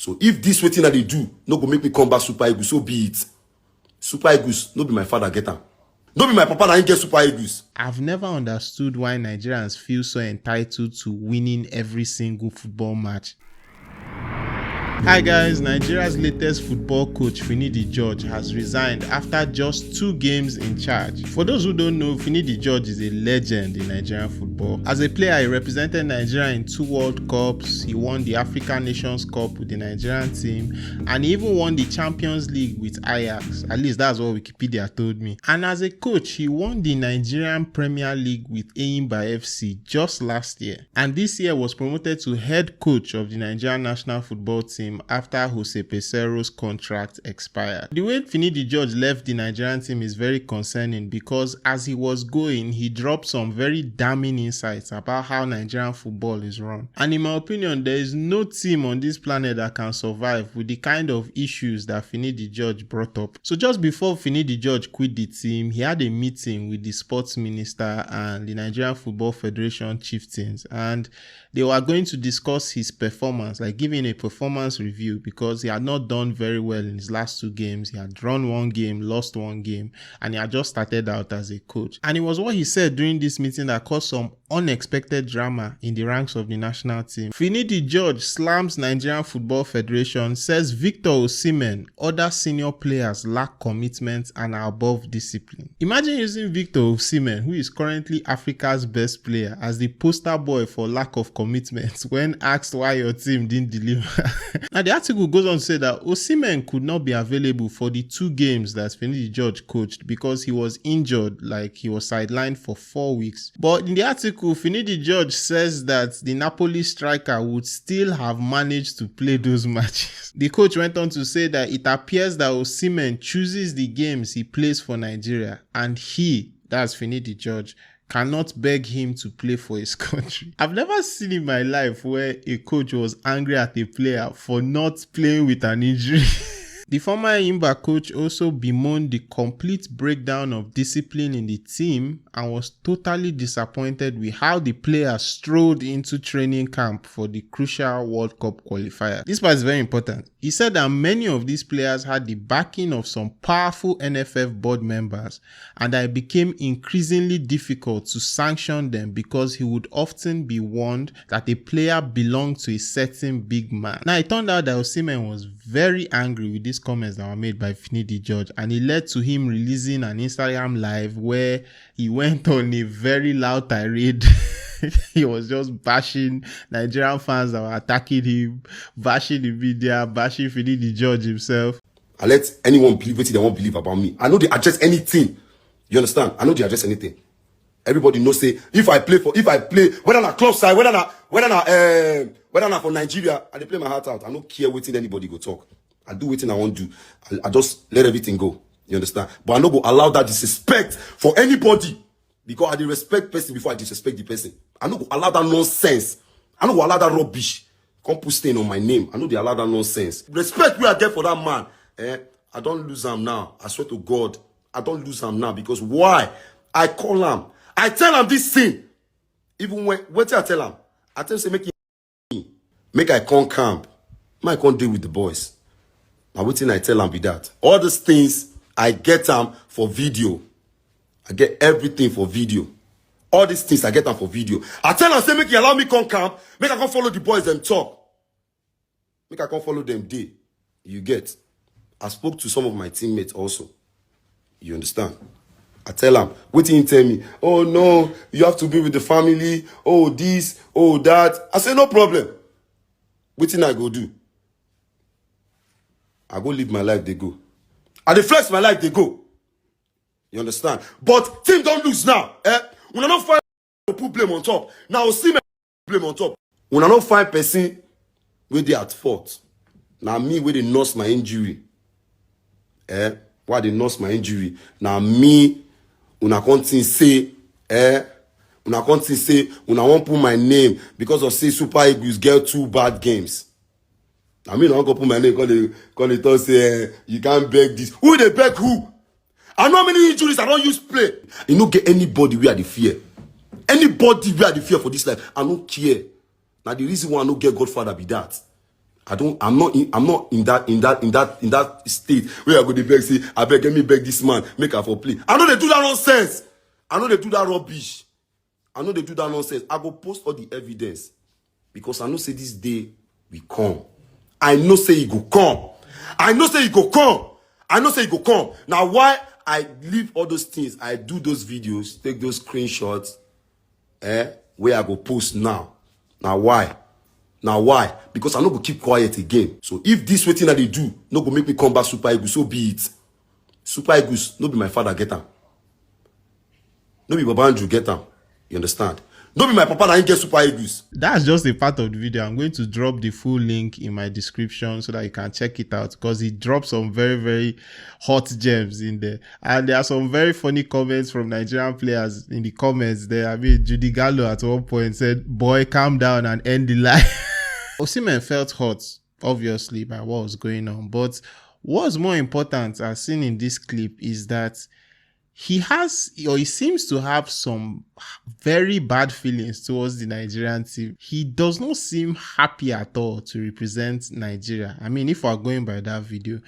So if this wetin that they do no go make me come back Super Eagles, so be it. Super Eagles no be my father get am. No be my papa na him get Super Eagles. I've never understood why Nigerians feel so entitled to winning every single football match. Hi guys, Nigeria's latest football coach Finidi George has resigned after just 2 games in charge. For those who don't know, Finidi George is a legend in Nigerian football. As a player, he represented Nigeria in 2 World Cups, he won the African Nations Cup with the Nigerian team, and he even won the Champions League with Ajax. At least that's what Wikipedia told me. And as a coach, he won the Nigerian Premier League with Enyimba FC just last year. And this year was promoted to head coach of the Nigerian national football team after Jose Pesero's contract expired. The way Finidi George left the Nigerian team is very concerning because as he was going, he dropped some very damning insights about how Nigerian football is run. And in my opinion, there is no team on this planet that can survive with the kind of issues that Finidi George brought up. So just before Finidi George quit the team, he had a meeting with the sports minister and the Nigerian Football Federation chieftains, and they were going to discuss his performance, like giving a performance review, because he had not done very well in his last 2 games. He had drawn 1 game, lost 1 game, and he had just started out as a coach. And it was what he said during this meeting that caused some unexpected drama in the ranks of the national team. Finidi George slams Nigerian Football Federation, says Victor Osimhen, other senior players lack commitment and are above discipline. Imagine using Victor Osimhen, who is currently Africa's best player, as the poster boy for lack of commitment when asked why your team didn't deliver. Now the article goes on to say that Osimhen could not be available for the 2 games that Finidi George coached because he was injured, like he was sidelined for 4 weeks. But in the article, Finidi George says that the Napoli striker would still have managed to play those matches. The coach went on to say that it appears that Osimhen chooses the games he plays for Nigeria, and that's Finidi George, cannot beg him to play for his country. I've never seen in my life where a coach was angry at a player for not playing with an injury. The former Enyimba coach also bemoaned the complete breakdown of discipline in the team and was totally disappointed with how the players strolled into training camp for the crucial World Cup qualifier. This part is very important. He said that many of these players had the backing of some powerful NFF board members and that it became increasingly difficult to sanction them because he would often be warned that a player belonged to a certain big man. Now, it turned out that Osimhen was very angry with these comments that were made by Finidi George, and it led to him releasing an Instagram live where he went on a very loud tirade. He was just bashing Nigerian fans that were attacking him, bashing the media, bashing Finidi George himself. I let anyone believe what they won't believe about me. I know they address anything. You understand? I know they address anything. Everybody knows say if I play whether na club side, whether na for Nigeria, I dey play my heart out. I don't care what anybody go talk. I do what I want to do. I just let everything go. You understand? But I no go allow that disrespect for anybody, because I dey respect person before I disrespect the person. I no go allow that nonsense. I no go allow that rubbish. Come put stain on my name. I know they allow that nonsense. Respect we I get for that man. I don't lose him now. I swear to God, I don't lose him now, because why? I call him. I tell him this thing. Even when what I tell him, I tell him say make I come camp. I can't deal with the boys. Now what thing I tell him be that. All these things I get them for video. I get everything for video. All these things I get them for video. I tell him say make you allow me come camp. Make I come follow the boys and talk. Make I come follow them day. You get. I spoke to some of my teammates also. You understand? I tell him, what did he tell me? Oh no, you have to be with the family. Oh this, oh that. I say no problem. What thing I go do? I go live my life, they go. I dey flex my life, they go. You understand? But team don't lose now. When I don't find to put blame on top. Now see me blame on top. When I don't find person where they at fault. Now me where they nurse my injury. Why they nurse my injury? Now me. Una continue say, una continue say, una won't put my name because of say Super Eagles get 2 bad games. I mean, I won't go put my name because they talk say, you can't beg this. Who they beg who? I know how many injuries I don't use play. You don't get anybody where the fear. Anybody where the fear for this life, I don't care. Now the reason why I don't get Godfather be that. I'm not in that state where I go to beg, say, I beg, let me beg this man, make her for play. I know they do that nonsense. I know they do that rubbish. I know they do that nonsense. I go post all the evidence because I know say this day will come. I know say it go come. I know say it go come. I know say it go come. Now why I leave all those things, I do those videos, take those screenshots, where I go post now. Now why? Now why? Because I no go keep quiet again. So if this waiting that they do, no go make me come back Super Eagles, so be it. Super Eagles, no be my father get am. No be Baba Andrew get am. You understand? No be my papa that ain't get Super Eagles. That's just a part of the video. I'm going to drop the full link in my description so that you can check it out, because he dropped some very, very hot gems in there. And there are some very funny comments from Nigerian players in the comments there. I mean, Judy Gallo at one point said, "Boy, calm down and end the line." Osimhen felt hot, obviously, by what was going on. But what's more important, as seen in this clip, is that he seems to have some very bad feelings towards the Nigerian team. He does not seem happy at all to represent Nigeria. I mean, if we're going by that video.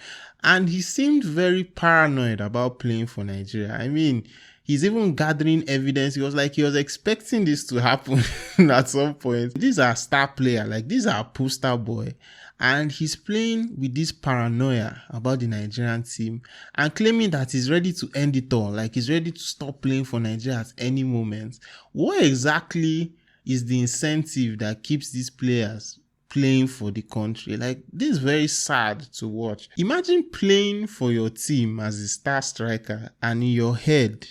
And he seemed very paranoid about playing for Nigeria. I mean, he's even gathering evidence. He was like, he was expecting this to happen at some point. These are star player, like these are a poster boy. And he's playing with this paranoia about the Nigerian team and claiming that he's ready to end it all, like he's ready to stop playing for Nigeria at any moment. What exactly is the incentive that keeps these players playing for the country? Like, this is very sad to watch. Imagine playing for your team as a star striker and in your head,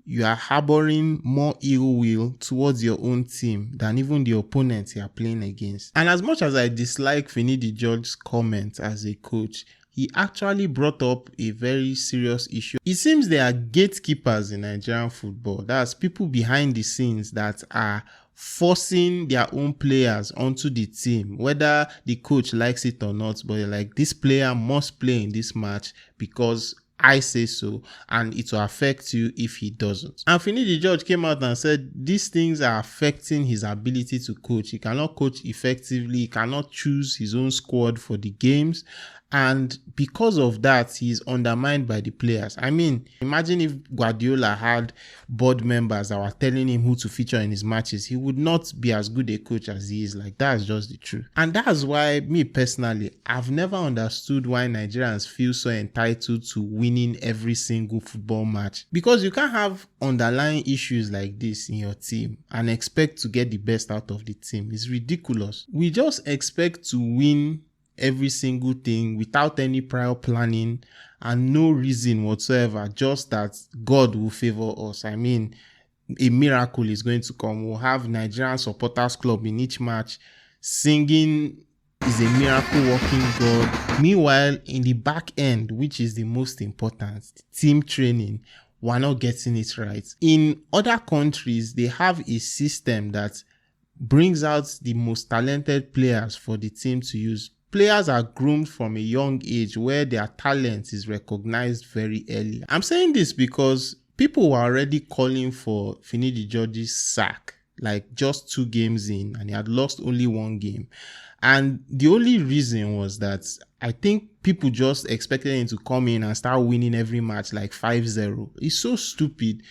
you are harboring more ill will towards your own team than even the opponents you are playing against. And as much as I dislike Finidi George's comment as a coach, he actually brought up a very serious issue. It seems there are gatekeepers in Nigerian football. That's people behind the scenes that are forcing their own players onto the team, whether the coach likes it or not, but like, this player must play in this match because I say so, and it will affect you if he doesn't. And Finidi George came out and said these things are affecting his ability to coach. He cannot coach effectively. He cannot choose his own squad for the games. And because of that, he's undermined by the players. I mean, imagine if Guardiola had board members that were telling him who to feature in his matches. He would not be as good a coach as he is. Like, that's just the truth. And that's why, me personally, I've never understood why Nigerians feel so entitled to winning every single football match. Because you can't have underlying issues like this in your team and expect to get the best out of the team. It's ridiculous. We just expect to win every single thing without any prior planning and no reason whatsoever, just that God will favor us. I mean, a miracle is going to come. We'll have Nigerian Supporters Club in each match singing "Is a Miracle Working God." Meanwhile, in the back end, which is the most important, team training, we're not getting it right. In other countries, they have a system that brings out the most talented players for the team to use. Players are groomed from a young age where their talent is recognized very early. I'm saying this because people were already calling for Finidi George's sack, like just 2 games in, and he had lost only 1 game. And the only reason was that I think people just expected him to come in and start winning every match like 5-0. It's so stupid,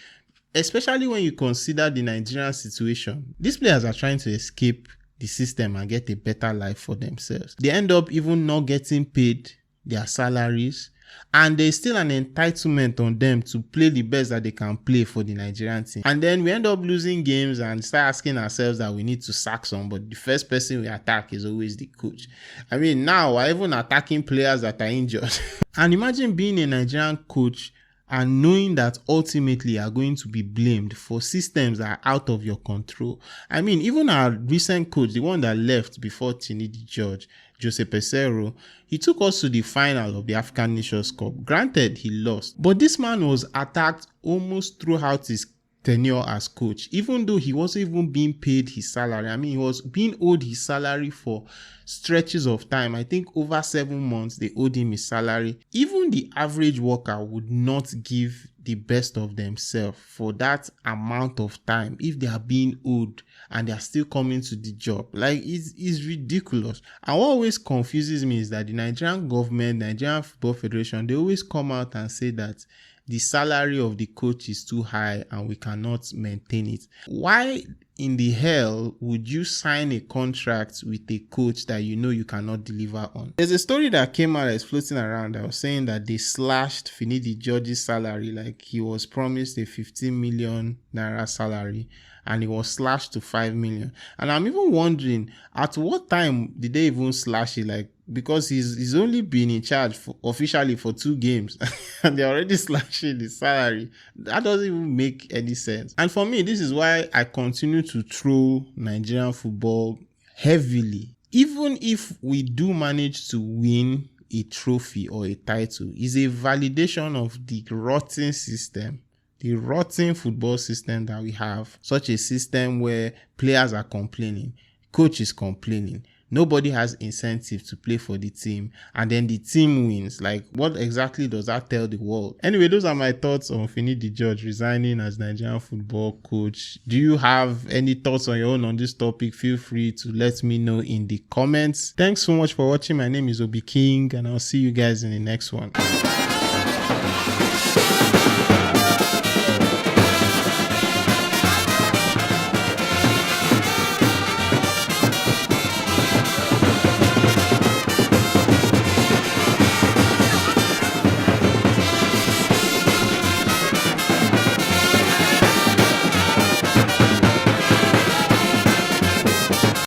especially when you consider the Nigerian situation. These players are trying to escape the system and get a better life for themselves. They end up even not getting paid their salaries, and there's still an entitlement on them to play the best that they can play for the Nigerian team. And then we end up losing games and start asking ourselves that we need to sack somebody. The first person we attack is always the coach. I mean, now we're even attacking players that are injured. And imagine being a Nigerian coach and knowing that ultimately you are going to be blamed for systems that are out of your control. I mean, even our recent coach, the one that left before Finidi George, Jose Peseiro, he took us to the final of the African Nations Cup. Granted, he lost, but this man was attacked almost throughout his tenure as coach, even though he wasn't even being paid his salary. I mean, he was being owed his salary for stretches of time. I think over 7 months they owed him his salary. Even the average worker would not give the best of themselves for that amount of time if they are being owed and they are still coming to the job. Like, it's ridiculous. And what always confuses me is that the Nigerian government, Nigerian Football Federation, they always come out and say that the salary of the coach is too high and we cannot maintain it. Why in the hell would you sign a contract with a coach that you know you cannot deliver on? There's a story that came out that's floating around that was saying that they slashed Finidi George's salary. Like, he was promised a 15 million naira salary and it was slashed to 5 million. And I'm even wondering, at what time did they even slash it? Like, because he's only been in charge officially for 2 games and they're already slashing the salary. That doesn't even make any sense. And for me, this is why I continue to throw Nigerian football heavily. Even if we do manage to win a trophy or a title, is a validation of the rotten system, the rotten football system that we have. Such a system where players are complaining, coach is complaining, nobody has incentive to play for the team, and then the team wins. Like, what exactly does that tell the world? Anyway, those are my thoughts on Finidi George resigning as Nigerian football coach. Do you have any thoughts on your own on this topic? Feel free to let me know in the comments. Thanks so much for watching. My name is Obi King, and I'll see you guys in the next one.